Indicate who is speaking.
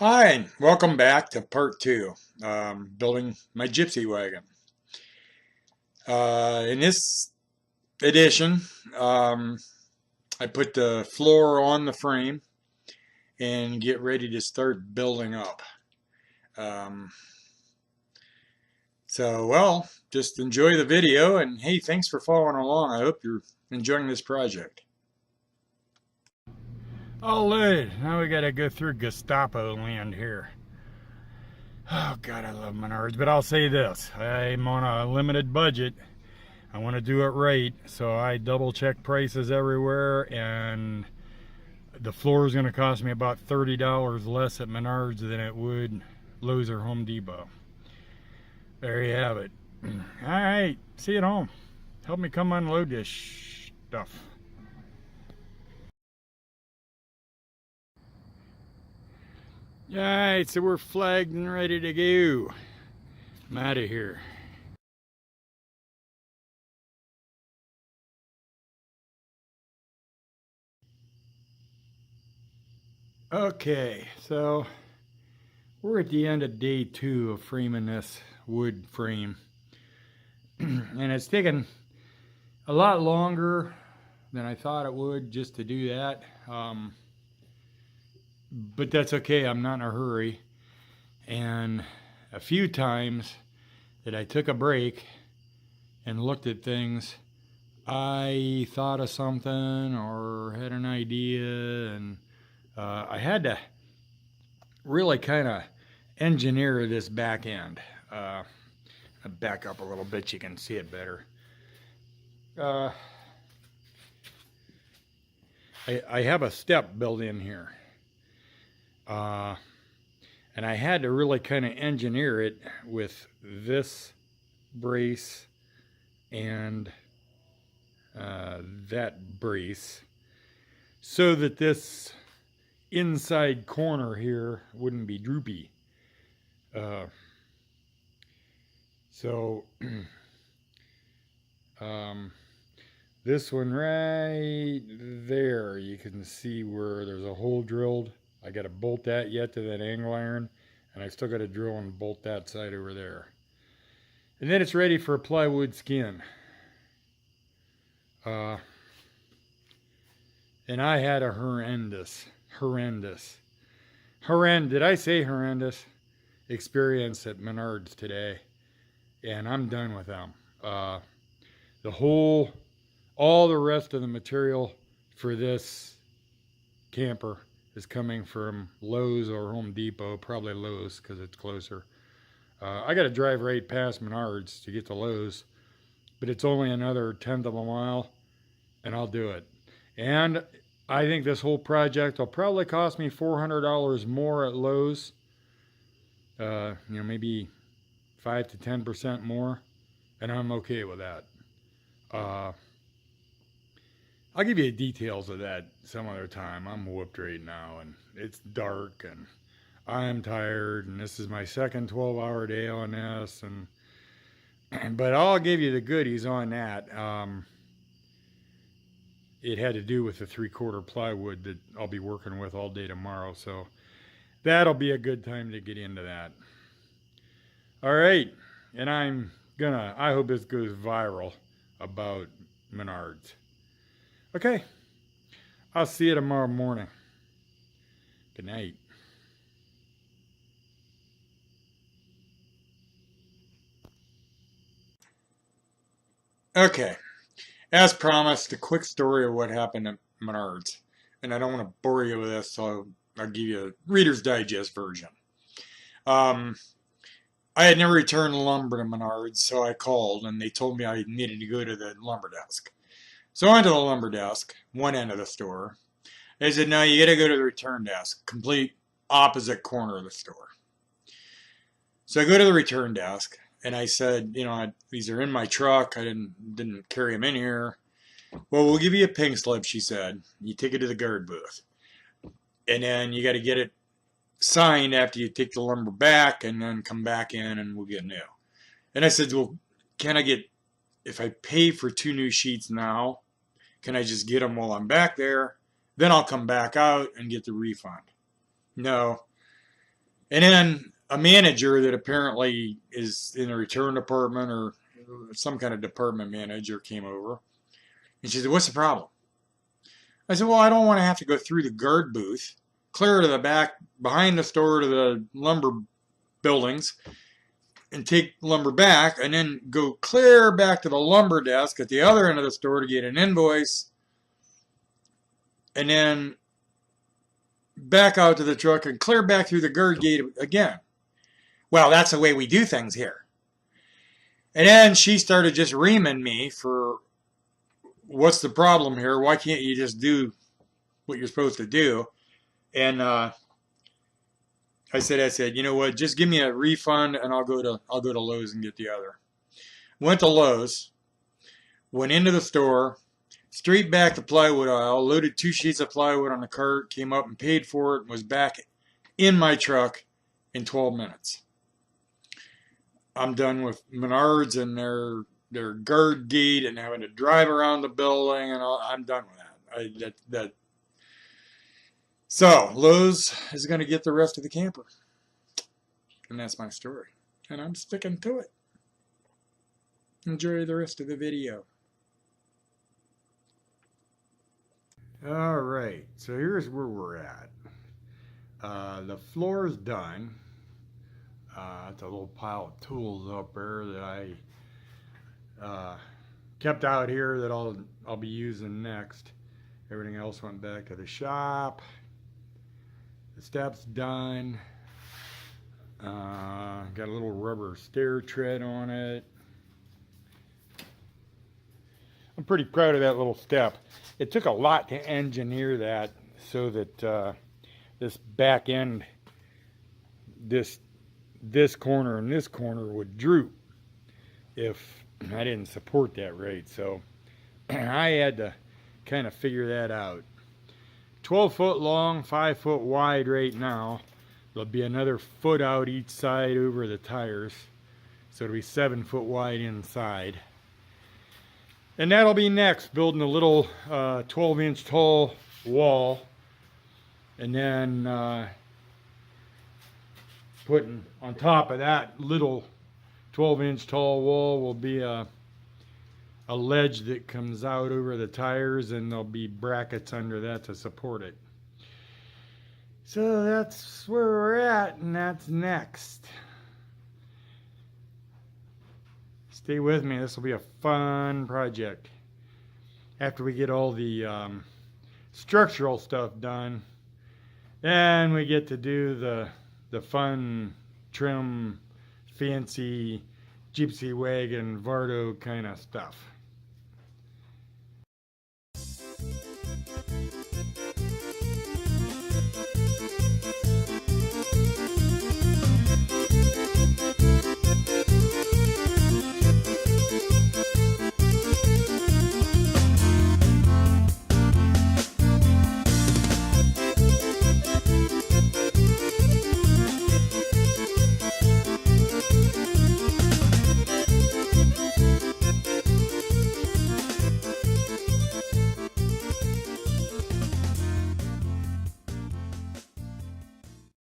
Speaker 1: Hi, and welcome back to part two, building my Gypsy Wagon. In this edition, um, I put the floor on the frame and get ready to start building up. Um, well, just enjoy the video, and hey, thanks for following along. I hope you're enjoying this project.
Speaker 2: Oh, Lord, now we gotta go through Gestapo land here. Oh, God, I love Menards, but I'll say this. I'm on a limited budget. I want to do it right, so I double-check prices everywhere, and the floor is going to cost me about $30 less at Menards than it would Lowe's or Home Depot. There you have it. All right, see you at home. Help me come unload this stuff. Alright, so we're flagged and ready to go. I'm out of here. Okay, so we're at the end of day 2 of framing this wood frame. And it's taken a lot longer than I thought it would just to do that. But that's okay, I'm not in a hurry. And a few times that I took a break and looked at things, I thought of something or had an idea, and I had to really kind of engineer this back end. I'll back up a little bit, you can see it better. I have a step built in here. And I had to really kind of engineer it with this brace and that brace so that this inside corner here wouldn't be droopy. This one right there, you can see where there's a hole drilled. I got to bolt that yet to that angle iron, and I still got to drill and bolt that side over there. And then it's ready for a plywood skin. And I had a horrendous, did I say horrendous? Experience at Menards today. And I'm done with them. All the rest of the material for this camper is coming from Lowe's or Home Depot, probably Lowe's because it's closer. I got to drive right past Menards to get to Lowe's, but it's only another 1/10 of a mile, and I'll do it. And I think this whole project will probably cost me $400 more at Lowe's. Maybe 5 to 10% more, and I'm okay with that. I'll give you the details of that some other time. I'm whooped right now, and it's dark, and I'm tired, and this is my second 12-hour day on this, but I'll give you the goodies on that. It had to do with the 3/4 plywood that I'll be working with all day tomorrow, so that'll be a good time to get into that. All right, and I hope this goes viral about Menards. Okay, I'll see you tomorrow morning. Good night.
Speaker 1: Okay, as promised, a quick story of what happened at Menards. And I don't want to bore you with this, so I'll give you a Reader's Digest version. I had never returned lumber to Menards, so I called, and they told me I needed to go to the lumber desk. So I went to the lumber desk, one end of the store. They said, no, you got to go to the return desk, complete opposite corner of the store. So I go to the return desk, and I said, these are in my truck. I didn't carry them in here. Well, we'll give you a pink slip, she said. You take it to the guard booth. And then you got to get it signed after you take the lumber back, and then come back in and we'll get new. And I said, well, if I pay for 2 new sheets now, can I just get them while I'm back there? Then I'll come back out and get the refund. No. And then a manager that apparently is in the return department or some kind of department manager came over. And she said, "What's the problem?" I said, "Well, I don't want to have to go through the guard booth, clear to the back, behind the store to the lumber buildings, and take lumber back, and then go clear back to the lumber desk at the other end of the store to get an invoice, and then back out to the truck and clear back through the guard gate again. Well, that's the way we do things here." And then she started just reaming me for, "What's the problem here? Why can't you just do what you're supposed to do?" And I said, "You know what? Just give me a refund, and I'll go to Lowe's and get the other." Went to Lowe's, went into the store, straight back to plywood aisle, loaded 2 sheets of plywood on the cart, came up and paid for it, and was back in my truck in 12 minutes. I'm done with Menards and their guard gate and having to drive around the building, and all. I'm done with that. So Lowe's is going to get the rest of the camper, and that's my story, and I'm sticking to it. Enjoy the rest of the video.
Speaker 2: All right, so here's where we're at. The floor is done. It's a little pile of tools up there that I kept out here that I'll be using next. Everything else went back to the shop. The steps done. Got a little rubber stair tread on it. I'm pretty proud of that little step. It took a lot to engineer that so that this back end, this corner and this corner would droop if I didn't support that right. So I had to kind of figure that out. 12 foot long, 5 foot wide right now. There'll be another foot out each side over the tires. So it'll be 7 foot wide inside. And that'll be next, building a little 12-inch tall wall. And then putting on top of that little 12-inch tall wall will be a ledge that comes out over the tires, and there'll be brackets under that to support it. So that's where we're at, and that's next. Stay with me. This will be a fun project. After we get all the structural stuff done, then we get to do the fun, trim, fancy Gypsy Wagon, Vardo kind of stuff.